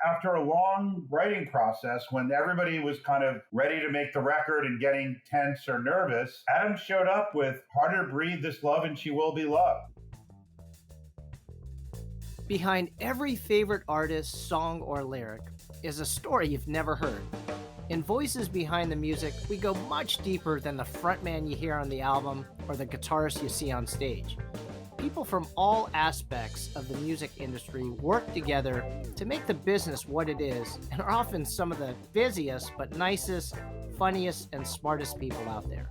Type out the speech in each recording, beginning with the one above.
after a long writing process, when everybody was kind of ready to make the record and getting tense or nervous, Adam showed up with Harder to Breathe, This Love, and She Will Be Loved. Behind every favorite artist, song, or lyric is a story you've never heard. In Voices Behind the Music, we go much deeper than the frontman you hear on the album or the guitarist you see on stage. People from all aspects of the music industry work together to make the business what it is and are often some of the busiest but nicest, funniest, and smartest people out there.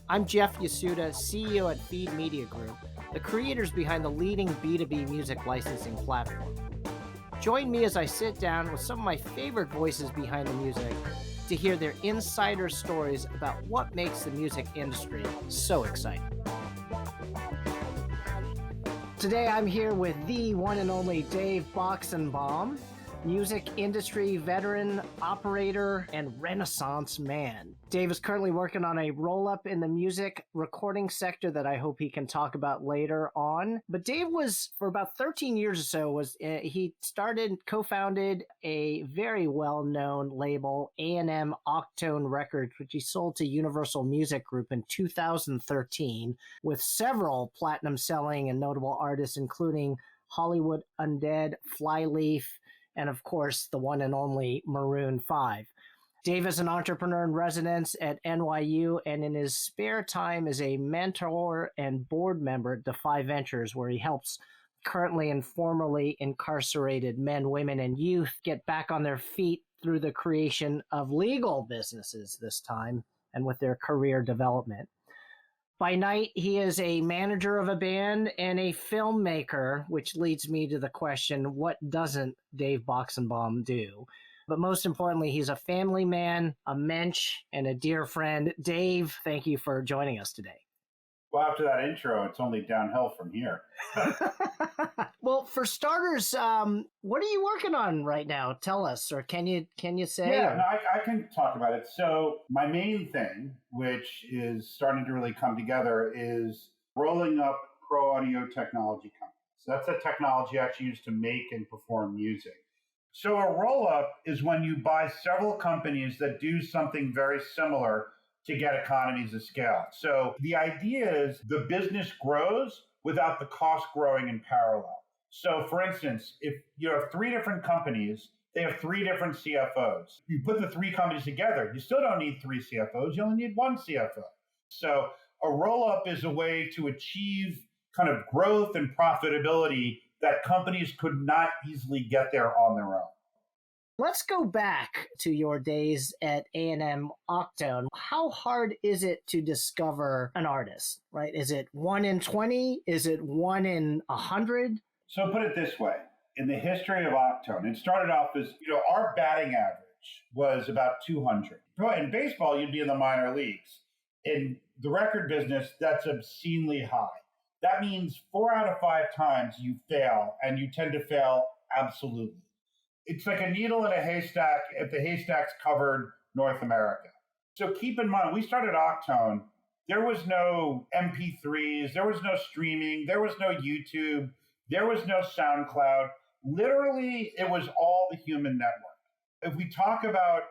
I'm Jeff Yasuda, CEO at Feed Media Group, the creators behind the leading B2B music licensing platform. Join me as I sit down with some of my favorite voices behind the music to hear their insider stories about what makes the music industry so exciting. Today I'm here with the one and only Dave Boxenbaum, music industry veteran, operator, and Renaissance man. Dave is currently working on a roll-up in the music recording sector that I hope he can talk about later on. But Dave was, for about 13 years or so, he co-founded a very well-known label, A&M Octone Records, which he sold to Universal Music Group in 2013, with several platinum-selling and notable artists, including Hollywood Undead, Flyleaf, and of course, the one and only Maroon 5. Dave is an entrepreneur in residence at NYU, and in his spare time is a mentor and board member at Defy Ventures, where he helps currently and formerly incarcerated men, women, and youth get back on their feet through the creation of legal businesses this time and with their career development. By night, he is a manager of a band and a filmmaker, which leads me to the question, what doesn't Dave Boxenbaum do? But most importantly, he's a family man, a mensch, and a dear friend. Dave, thank you for joining us today. Well, after that intro, it's only downhill from here. Well, for starters, what are you working on right now? Tell us, or can you say? Yeah, no, I can talk about it. So my main thing, which is starting to really come together, is rolling up pro audio technology companies. So that's a technology actually used to make and perform music. So a roll-up is when you buy several companies that do something very similar to get economies of scale. So the idea is the business grows without the cost growing in parallel. So for instance, if you have three different companies, they have three different CFOs. You put the three companies together, you still don't need three CFOs, you only need one CFO. So a roll-up is a way to achieve kind of growth and profitability that companies could not easily get there on their own. Let's go back to your days at A&M Octone. How hard is it to discover an artist, right? Is it 1 in 20? Is it 1 in 100? So put it this way. In the history of Octone, it started off as, our batting average was about 200. In baseball, you'd be in the minor leagues. In the record business, that's obscenely high. That means 4 out of 5 times you fail, and you tend to fail absolutely. It's like a needle in a haystack if the haystack's covered North America. So keep in mind, we started Octone. There was no MP3s, there was no streaming, there was no YouTube, there was no SoundCloud. Literally, it was all the human network. If we talk about,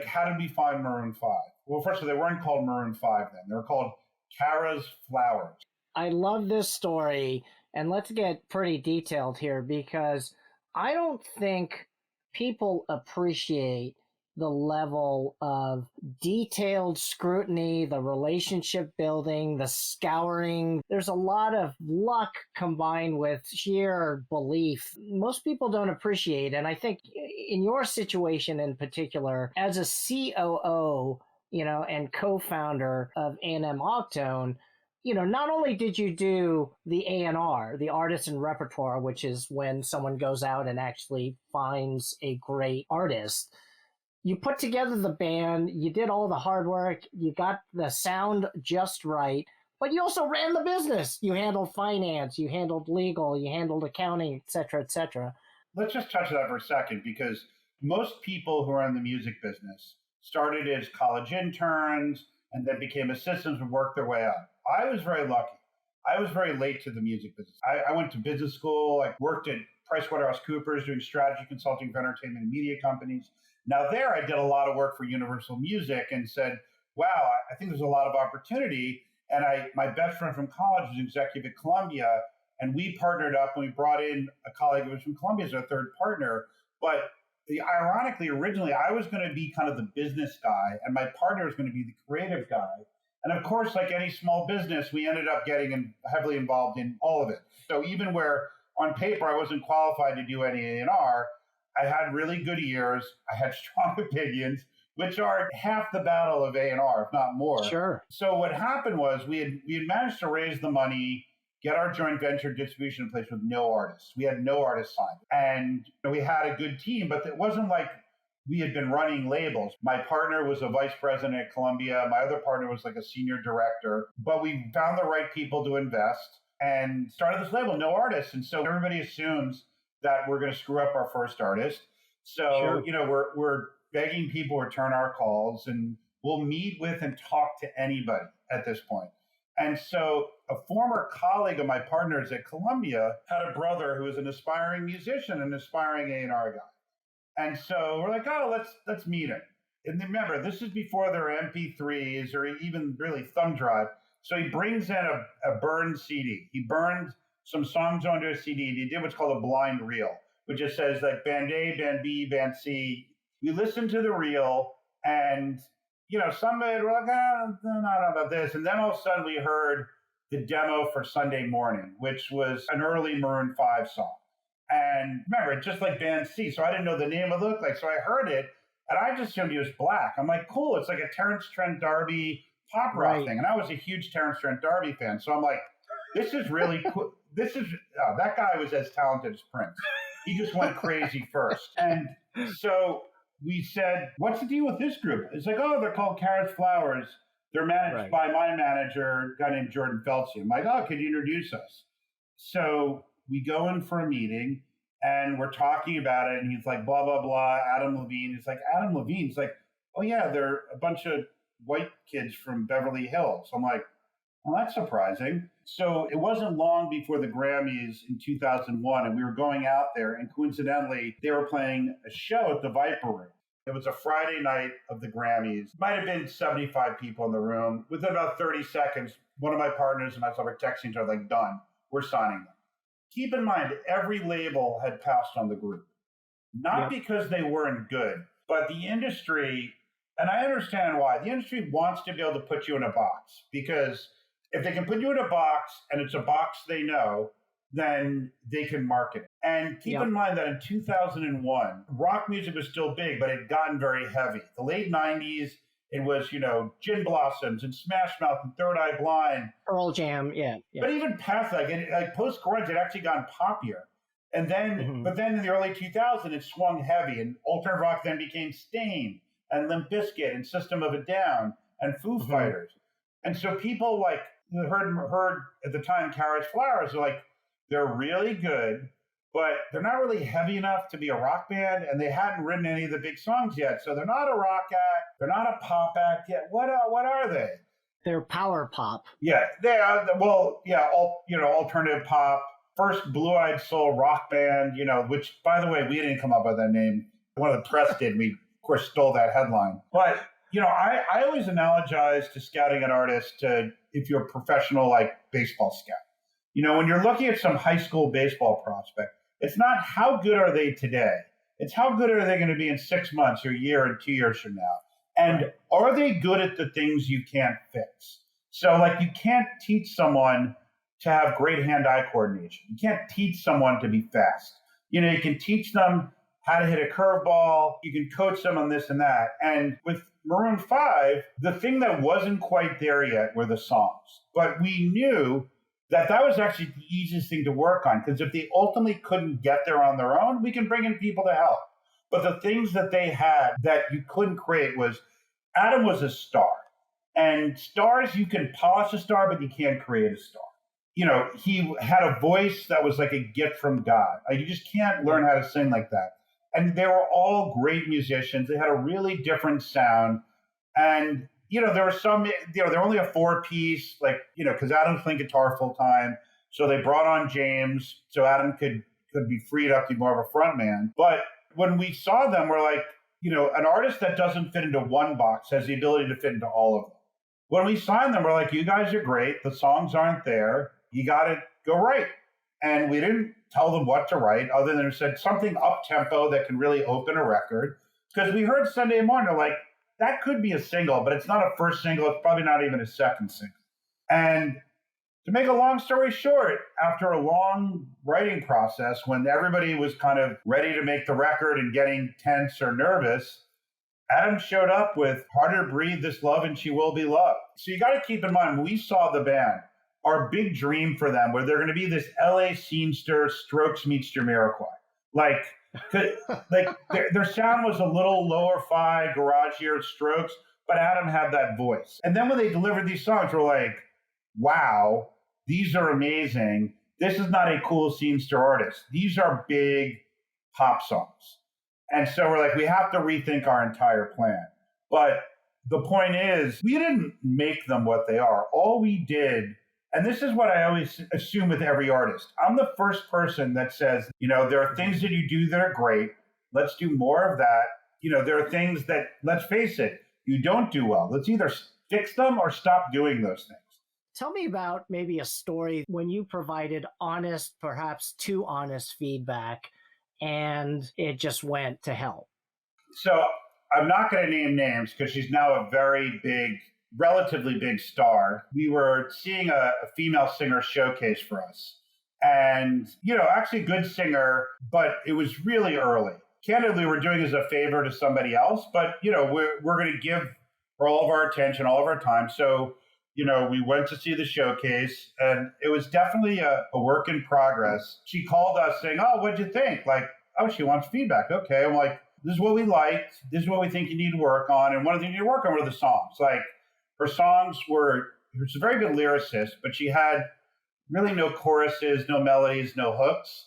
how did we find Maroon 5? Well, first of all, they weren't called Maroon 5 then. They were called Kara's Flowers. I love this story, and let's get pretty detailed here because I don't think people appreciate the level of detailed scrutiny, the relationship building, the scouring. There's a lot of luck combined with sheer belief. Most people don't appreciate, and I think in your situation in particular, as a COO, and co-founder of A&M Octone, not only did you do the A&R, the artisan repertoire, which is when someone goes out and actually finds a great artist, you put together the band, you did all the hard work, you got the sound just right, but you also ran the business. You handled finance, you handled legal, you handled accounting, et cetera, et cetera. Let's just touch that for a second, because most people who are in the music business started as college interns and then became assistants and worked their way up. I was very lucky. I was very late to the music business. I went to business school. I worked at PricewaterhouseCoopers doing strategy consulting for entertainment and media companies. Now there I did a lot of work for Universal Music and said, wow, I think there's a lot of opportunity. And my best friend from college was executive at Columbia, and we partnered up and we brought in a colleague who was from Columbia as our third partner. But ironically, originally I was going to be kind of the business guy and my partner was going to be the creative guy. And of course, like any small business, we ended up getting heavily involved in all of it. So even where on paper I wasn't qualified to do any A&R, I had really good ears. I had strong opinions, which are half the battle of A&R, if not more. Sure. So what happened was we had managed to raise the money, get our joint venture distribution in place with no artists. We had no artists signed. And we had a good team, but it wasn't like we had been running labels. My partner was a vice president at Columbia. My other partner was like a senior director. But we found the right people to invest and started this label, no artists. And so everybody assumes that we're going to screw up our first artist. So, Sure. we're begging people to return our calls, and we'll meet with and talk to anybody at this point. And so a former colleague of my partners at Columbia had a brother who was an aspiring musician, an aspiring A&R guy. And so we're like, oh, let's meet him. And remember, this is before there were MP3s or even really thumb drive. So he brings in a burned CD. He burned some songs onto a CD, and he did what's called a blind reel, which just says like band A, band B, band C. We listened to the reel, and somebody were like, I don't know about this. And then all of a sudden we heard the demo for Sunday Morning, which was an early Maroon 5 song. And remember, it's just like band C. So I didn't know the name it looked like. So I heard it, and I just assumed he was black. I'm like, cool. It's like a Terrence Trent D'Arby pop rock thing. And I was a huge Terrence Trent D'Arby fan. So I'm like, this is really cool. That guy was as talented as Prince. He just went crazy first. And so we said, what's the deal with this group? It's like, oh, they're called Carrots Flowers. They're managed by my manager, a guy named Jordan Feltzy. I'm like, oh, could you introduce us? So we go in for a meeting, and we're talking about it, and he's like, blah, blah, blah, Adam Levine. It's like, Adam Levine? He's like, oh, yeah, they're a bunch of white kids from Beverly Hills. I'm like, well, that's surprising. So it wasn't long before the Grammys in 2001, and we were going out there, and coincidentally, they were playing a show at the Viper Room. It was a Friday night of the Grammys. Might have been 75 people in the room. Within about 30 seconds, one of my partners and myself were texting each other like, done, we're signing them. Keep in mind, every label had passed on the group. Not because they weren't good, but the industry, and I understand why, the industry wants to be able to put you in a box, because if they can put you in a box and it's a box they know, then they can market it. And keep in mind that in 2001, rock music was still big, but it had gotten very heavy. The late 90s, it was, Gin Blossoms and Smash Mouth and Third Eye Blind. Pearl Jam, But even past that, like post-grunge, it actually gotten poppier. And then, but then in the early 2000s, it swung heavy, and alternative rock then became Stain and Limp Bizkit and System of a Down and Foo Fighters. And so people heard at the time Carrots Flowers, they're really good, but they're not really heavy enough to be a rock band, and they hadn't written any of the big songs yet. So they're not a rock act, they're not a pop act yet. What are they? They're power pop. Yeah, they are. Well, yeah, alternative pop. First blue-eyed soul rock band, which, by the way, we didn't come up with that name. One of the press did. We, of course, stole that headline. But I always analogize to scouting an artist to if you're a professional baseball scout. When you're looking at some high school baseball prospect, it's not how good are they today. It's how good are they going to be in 6 months or a year and 2 years from now. And are they good at the things you can't fix? So you can't teach someone to have great hand-eye coordination. You can't teach someone to be fast. You can teach them how to hit a curveball. You can coach them on this and that. And with Maroon 5, the thing that wasn't quite there yet were the songs. But we knew that was actually the easiest thing to work on, because if they ultimately couldn't get there on their own, we can bring in people to help. But the things that they had that you couldn't create was, Adam was a star. And stars, you can polish a star, but you can't create a star. He had a voice that was like a gift from God. You just can't learn how to sing like that. And they were all great musicians. They had a really different sound. And there were some, they're only a 4-piece, because Adam's playing guitar full time. So they brought on James so Adam could could be freed up to be more of a front man. But when we saw them, we're like, an artist that doesn't fit into one box has the ability to fit into all of them. When we signed them, we're like, you guys are great. The songs aren't there. You got to go write. And we didn't tell them what to write other than we said something up-tempo that can really open a record. Because we heard Sunday Morning, they're like, that could be a single, but it's not a first single. It's probably not even a second single. And to make a long story short, after a long writing process, when everybody was kind of ready to make the record and getting tense or nervous, Adam showed up with Harder to Breathe, This Love, and She Will Be Loved. So you got to keep in mind, when we saw the band, our big dream for them, where they're going to be this LA scenester, Strokes meets Jamiroquai. Like their sound was a little lower-fi, garagier Strokes, but Adam had that voice. And then when they delivered these songs, we're like, wow, these are amazing. This is not a cool scenester artist. These are big pop songs. And so we're like, we have to rethink our entire plan. But the point is, we didn't make them what they are. All we did, and this is what I always assume with every artist. I'm the first person that says, there are things that you do that are great. Let's do more of that. There are things that, let's face it, you don't do well. Let's either fix them or stop doing those things. Tell me about maybe a story when you provided honest, perhaps too honest feedback, and it just went to hell. So I'm not going to name names because she's now a very big, relatively big star. We were seeing a female singer showcase for us. And, actually a good singer, but it was really early. Candidly, we're doing as a favor to somebody else, but, we're going to give her all of our attention, all of our time. So, we went to see the showcase, and it was definitely a work in progress. She called us saying, oh, what'd you think? Like, oh, she wants feedback. Okay. I'm like, this is what we liked. This is what we think you need to work on. And one of the things you need to work on were the songs. Like, her songs she was a very good lyricist, but she had really no choruses, no melodies, no hooks.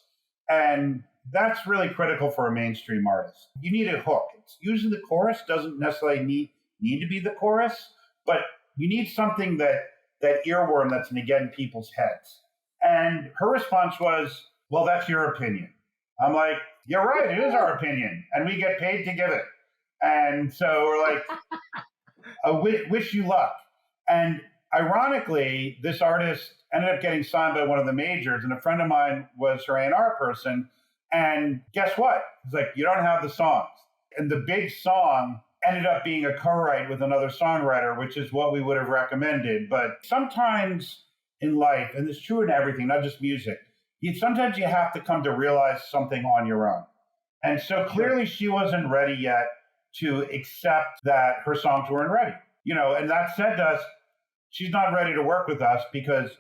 And that's really critical for a mainstream artist. You need a hook. It's usually the chorus doesn't necessarily need to be the chorus, but you need something that earworm that's going to get in people's heads. And her response was, well, that's your opinion. I'm like, you're right, it is our opinion, and we get paid to give it. And so we're like, I wish you luck. And ironically, this artist ended up getting signed by one of the majors, and a friend of mine was her A&R person. And guess what? It's like, you don't have the songs. And the big song ended up being a co-write with another songwriter, which is what we would have recommended. But sometimes in life, and it's true in everything, not just music, sometimes you have to come to realize something on your own. And so clearly she wasn't ready yet to accept that her songs weren't ready. And that said to us, she's not ready to work with us, because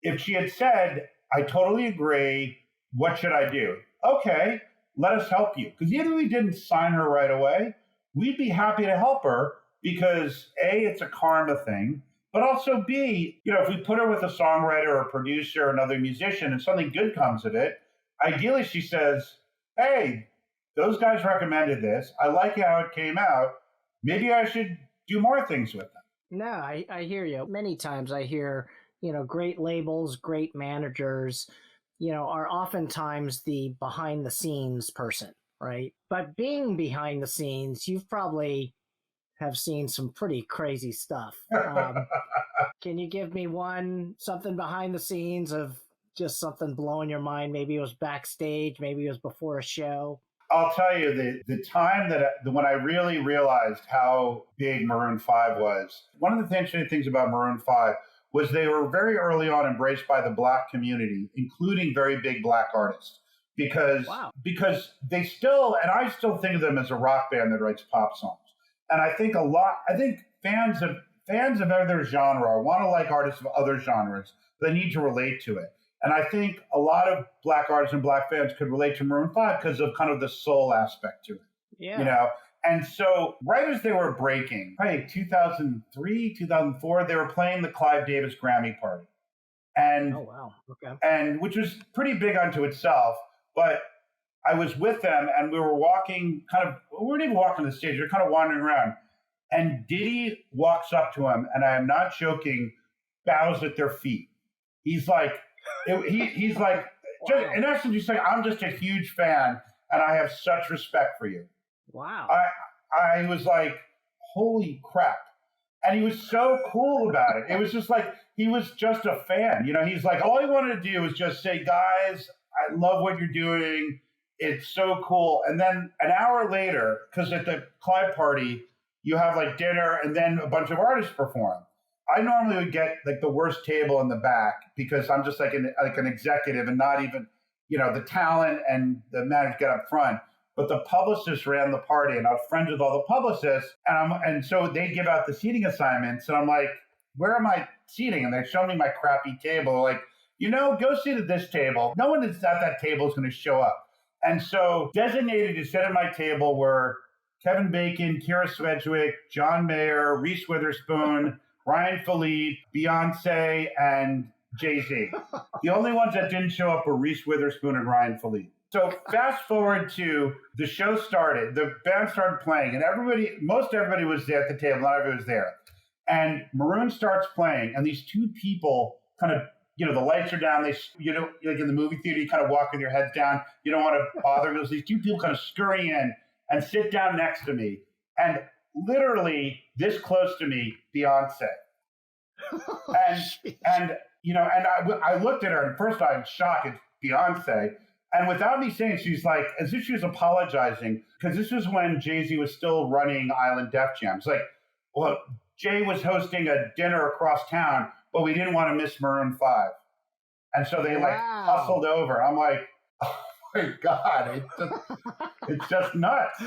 if she had said, I totally agree, what should I do? Okay, let us help you. Because even if we didn't sign her right away, we'd be happy to help her because A, it's a karma thing, but also B, if we put her with a songwriter or a producer or another musician and something good comes of it, ideally she says, hey, those guys recommended this. I like how it came out. Maybe I should do more things with them. No, I hear you. Many times I hear, great labels, great managers, are oftentimes the behind the scenes person. Right. But being behind the scenes, you've probably have seen some pretty crazy stuff. Can you give me something behind the scenes of just something blowing your mind? Maybe it was backstage, maybe it was before a show. I'll tell you the time when I really realized how big Maroon 5 was, one of the interesting things about Maroon 5 was they were very early on embraced by the Black community, including very big Black artists. Because they still, and I still think of them as a rock band that writes pop songs. And I think fans of other genre want to like artists of other genres. They need to relate to it. And I think a lot of Black artists and Black fans could relate to Maroon 5 because of kind of the soul aspect to it. Yeah. And so right as they were breaking, probably 2003, 2004, they were playing the Clive Davis Grammy party. And, oh, wow. Okay. And which was pretty big unto itself. But I was with them, and we were walking we weren't even walking to the stage. We were kind of wandering around. And Diddy walks up to him, and I am not joking, bows at their feet. He's like, he's like, just in essence, he's saying, I'm just a huge fan and I have such respect for you. Wow. I was like, holy crap. And he was so cool about it. It was just like, he was just a fan. He's like, all he wanted to do was just say, guys, I love what you're doing. It's so cool. And then an hour later, because at the Clyde party, you have like dinner and then a bunch of artists perform. I normally would get like the worst table in the back because I'm just like an executive and not even, the talent and the manager get up front. But the publicist ran the party and I was friends with all the publicists. And so they give out the seating assignments. And I'm like, where am I seating? And they show me my crappy table. Like, go sit at this table. No one that's at that table is going to show up. And so designated to sit at my table were Kevin Bacon, Kira Swedgwick, John Mayer, Reese Witherspoon, Ryan Philippe, Beyonce, and Jay-Z. The only ones that didn't show up were Reese Witherspoon and Ryan Philippe. So fast forward to the show started, the band started playing, and most everybody was there at the table, not everybody was there. And Maroon starts playing, and these two people kind of, the lights are down. Like in the movie theater, you kind of walk with your heads down. You don't want to bother. There's these two people kind of scurry in and sit down next to me. And literally this close to me, Beyonce. And I looked at her, and first I was shocked. It's Beyonce. And without me saying, she's like, as if she was apologizing, because this was when Jay-Z was still running Island Def Jam. It's like, well, Jay was hosting a dinner across town, but we didn't want to miss Maroon 5. And so they hustled over. I'm like, oh my God, it's just nuts,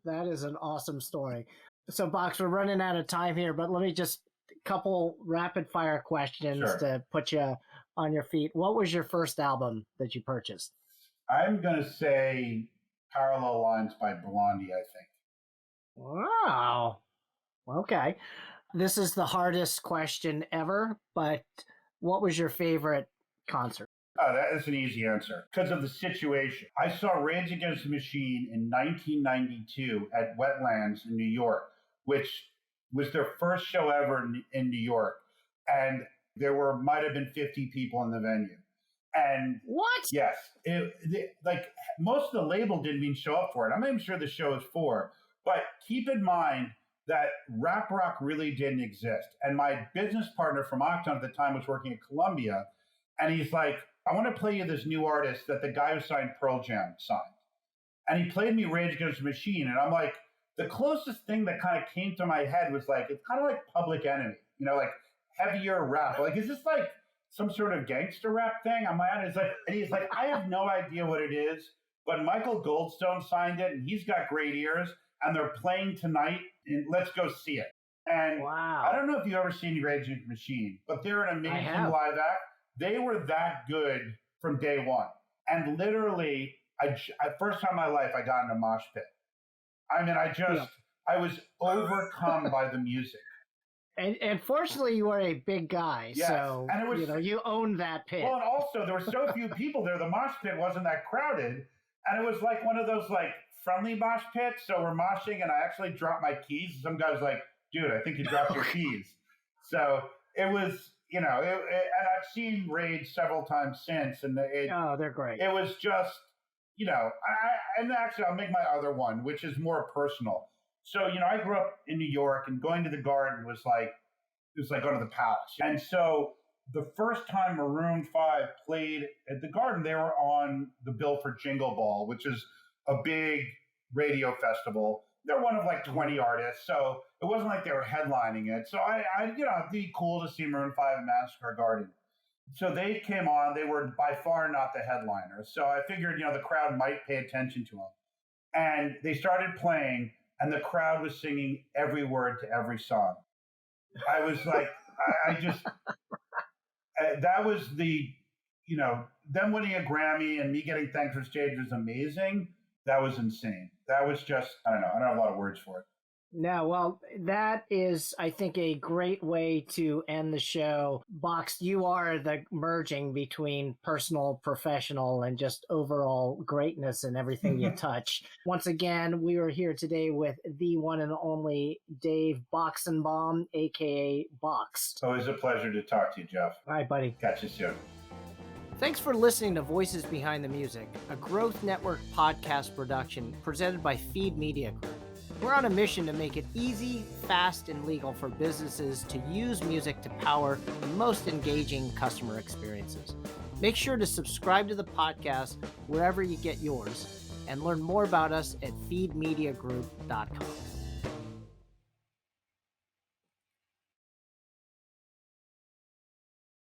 That is an awesome story. So, Box, we're running out of time here, but let me just couple rapid fire questions to put you on your feet. What was your first album that you purchased? I'm going to say Parallel Lines by Blondie, I think. Wow. Okay. This is the hardest question ever, but what was your favorite concert? Oh, that is an easy answer. Because of the situation. I saw Rage Against the Machine in 1992 at Wetlands in New York, which was their first show ever in New York. And there might have been 50 people in the venue. And what? Yes. Most of the label didn't even show up for it. I'm not even sure the show is for. But keep in mind that rap rock really didn't exist. And my business partner from Octone at the time was working at Columbia. And he's like, I want to play you this new artist that the guy who signed Pearl Jam signed. And he played me Rage Against the Machine. And I'm like, the closest thing that kind of came to my head was like, it's kind of like Public Enemy, like heavier rap. Like, is this like some sort of gangster rap thing? I'm like, and he's like, I have no idea what it is, but Michael Goldstone signed it and he's got great ears and they're playing tonight and let's go see it. And wow. I don't know if you've ever seen Rage Against the Machine, but they're an amazing live act. They were that good from day one. And literally, first time in my life, I got in a mosh pit. I mean, I was overcome by the music. And fortunately, you are a big guy, yes. so and it was, you owned that pit. Well, and also, there were so few people there, the mosh pit wasn't that crowded, and it was like one of those like friendly mosh pits, so we're moshing, and I actually dropped my keys. Some guy's like, dude, I think you dropped your keys. So it was, and I've seen Rage several times since, and they're great. It was just, and actually, I'll make my other one, which is more personal. So, I grew up in New York, and going to the Garden was like going to the Palace. And so the first time Maroon 5 played at the Garden, they were on the bill for Jingle Ball, which is a big radio festival. They're one of like 20 artists, so it wasn't like they were headlining it. So it'd be cool to see Maroon 5 in Madison Square Garden. So they came on. They were by far not the headliner. So I figured, the crowd might pay attention to them. And they started playing, and the crowd was singing every word to every song. I was like, that was them winning a Grammy and me getting thanked for stage was amazing. That was insane. That was just, I don't know. I don't have a lot of words for it. No, well, that is, I think, a great way to end the show. Box, you are the merging between personal, professional, and just overall greatness in everything you touch. Once again, we are here today with the one and only Dave Boxenbaum, a.k.a. Box. It's always a pleasure to talk to you, Jeff. All right, buddy. Catch you soon. Thanks for listening to Voices Behind the Music, a Growth Network podcast production presented by Feed Media Group. We're on a mission to make it easy, fast, and legal for businesses to use music to power the most engaging customer experiences. Make sure to subscribe to the podcast wherever you get yours and learn more about us at feedmediagroup.com.